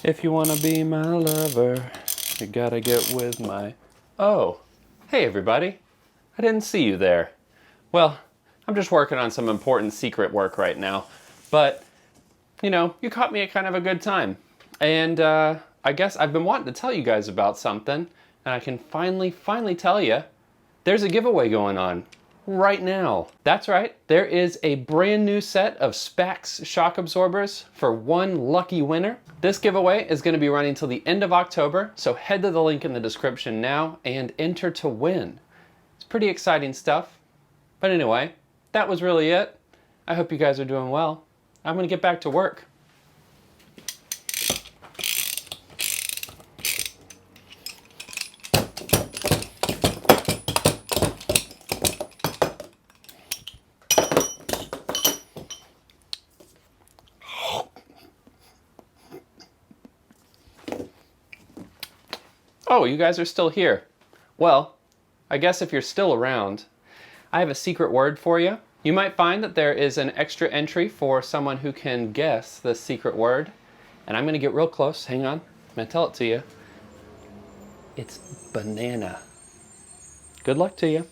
If you wanna be my lover, you gotta get with my... Oh, hey everybody. I didn't see you there. Well, I'm just working on some important secret work right now. But, you know, you caught me at kind of a good time. And I guess I've been wanting to tell you guys about something, and I can finally tell you, there's a giveaway going on right now. That's right, there is a brand new set of Spax shock absorbers for one lucky winner. This giveaway is going to be running till the end of October, so head to the link in the description now and enter to win. It's pretty exciting stuff. But anyway, that was really it. I hope you guys are doing well. I'm going to get back to work. Oh, you guys are still here. Well, I guess if you're still around, I have a secret word for you. You might find that there is an extra entry for someone who can guess the secret word. And I'm going to get real close. Hang on. I'm going to tell it to you. It's banana. Good luck to you.